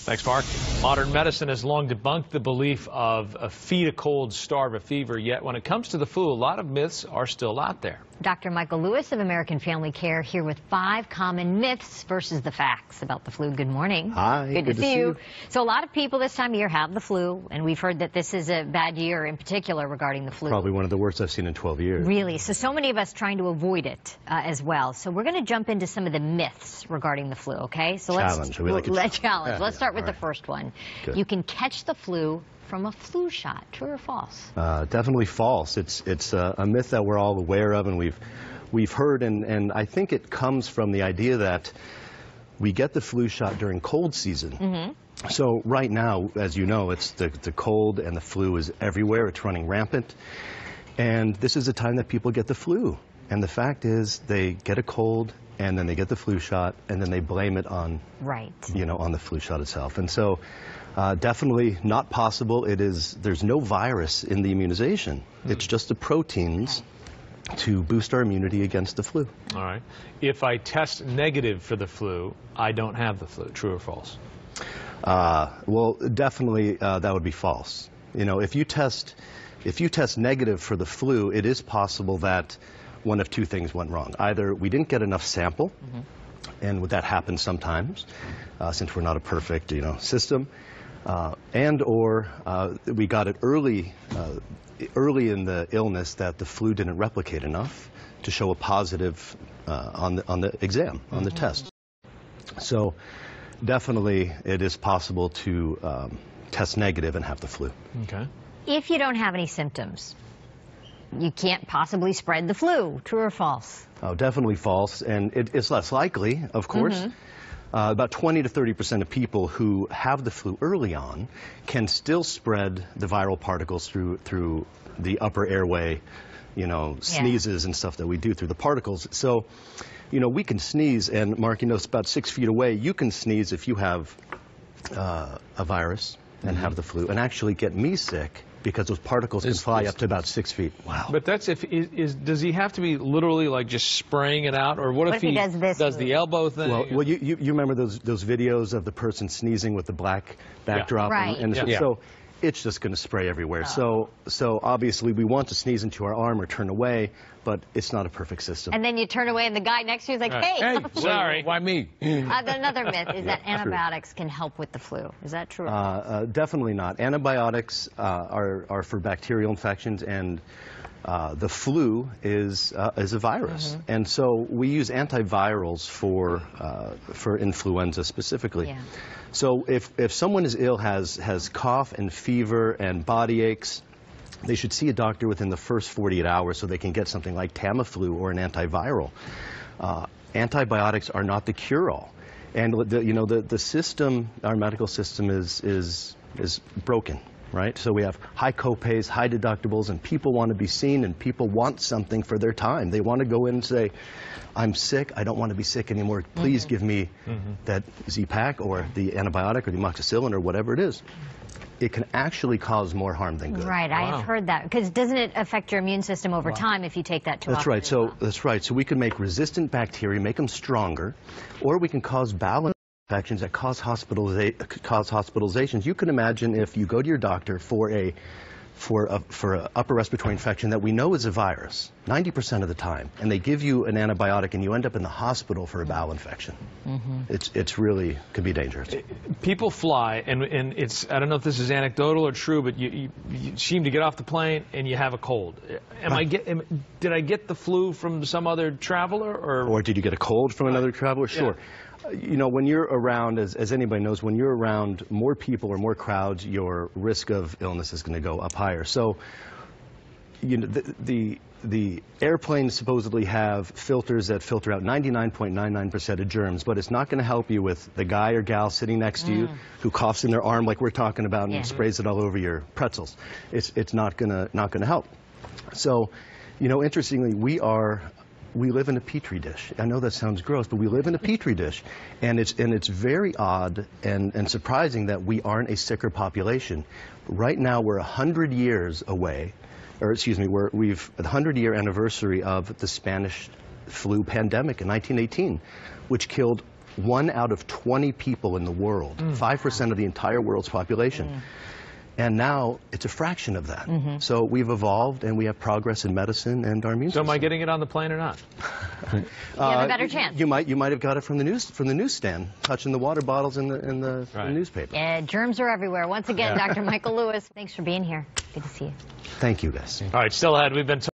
Thanks, Mark. Modern medicine has long debunked the belief of feed a cold, starve a fever, yet when it comes to the flu, a lot of myths are still out there. Dr. Michael Lewis of American Family Care here with 5 common myths versus the facts about the flu. Good morning. Hi. Good to see you. So a lot of people this time of year have the flu, and we've heard that this is a bad year in particular regarding the flu. Probably one of the worst I've seen in 12 years. Really? So many of us trying to avoid it as well. So we're going to jump into some of the myths regarding the flu, okay? So Challenge. Let's Yeah, Let's start with right. the first one. Good. You can catch the flu from a flu shot. True or false? Definitely false. It's a myth that we're all aware of, and we've heard, and I think it comes from the idea that we get the flu shot during cold season. Mm-hmm. So right now, as you know, it's the cold and the flu is everywhere. It's running rampant. And this is the time that people get the flu. And the fact is they get a cold and then they get the flu shot and then they blame it on, on the flu shot itself. And so definitely not possible. There's no virus in the immunization. It's just the proteins to boost our immunity against the flu. All right. If I test negative for the flu, I don't have the flu. True or false? Well, definitely that would be false. You know, if you test negative for the flu, it is possible that one of two things went wrong. Either we didn't get enough sample, and that happens sometimes, since we're not a perfect, system, and/or we got it early in the illness that the flu didn't replicate enough to show a positive on the exam, on the test. So definitely it is possible to test negative and have the flu. Okay. If you don't have any symptoms, you can't possibly spread the flu. True or false? Oh, definitely false, and it's less likely, of course. About 20 to 30% of people who have the flu early on can still spread the viral particles through the upper airway, sneezes and stuff that we do through the particles. So, we can sneeze, and Mark, it's about 6 feet away. You can sneeze if you have a virus and have the flu, and actually get me sick because those particles can fly up to about 6 feet. Wow. But that's does he have to be literally like just spraying it out, or what if he does the elbow thing? Well, you remember those videos of the person sneezing with the black backdrop, and so it's just going to spray everywhere. So obviously we want to sneeze into our arm or turn away, but it's not a perfect system. And then you turn away and the guy next to you is like, hey, sorry. Why me? Another myth is that antibiotics can help with the flu. Is that true? Definitely not. Antibiotics are for bacterial infections, and the flu is a virus. And so we use antivirals for influenza specifically. Yeah. So if someone is ill, has cough and fever and body aches, they should see a doctor within the first 48 hours so they can get something like Tamiflu or an antiviral. Antibiotics are not the cure-all. And the system, our medical system is broken, right? So we have high copays, high deductibles, and people want to be seen, and people want something for their time. They want to go in and say, I'm sick, I don't want to be sick anymore. Please give me that Z-Pak or the antibiotic or the amoxicillin or whatever it is. It can actually cause more harm than good. Right, I've heard that. Because doesn't it affect your immune system over time if you take that too often? That's right. So we can make resistant bacteria, make them stronger, or we can cause bowel infections that cause hospitalizations. You can imagine if you go to your doctor for an upper respiratory infection that we know is a virus 90% of the time, and they give you an antibiotic and you end up in the hospital for a bowel infection. It's really could be dangerous. People fly, and it's, I don't know if this is anecdotal or true, but you seem to get off the plane and you have a cold. Did I get the flu from some other traveler, or did you get a cold from another traveler? Sure. When you're around, as anybody knows, when you're around more people or more crowds, your risk of illness is going to go up higher. So, the airplanes supposedly have filters that filter out 99.99% of germs, but it's not going to help you with the guy or gal sitting next to you who coughs in their arm like we're talking about and sprays it all over your pretzels. It's not going to help. So, interestingly, we live in a petri dish. I know that sounds gross, but we live in a petri dish, and it's very odd and surprising that we aren't a sicker population. Right now, we're 100 years away, we've the 100-year anniversary of the Spanish flu pandemic in 1918, which killed 1 out of 20 people in the world, 5% of the entire world's population. And now it's a fraction of that. So we've evolved and we have progress in medicine and our immune system. So am I getting it on the plane or not? You have a better chance. You might have got it from the newsstand, touching the water bottles in the newspaper. Yeah, germs are everywhere. Once again, Dr. Michael Lewis, thanks for being here. Good to see you. Thank you, guys. All right, still ahead. We've been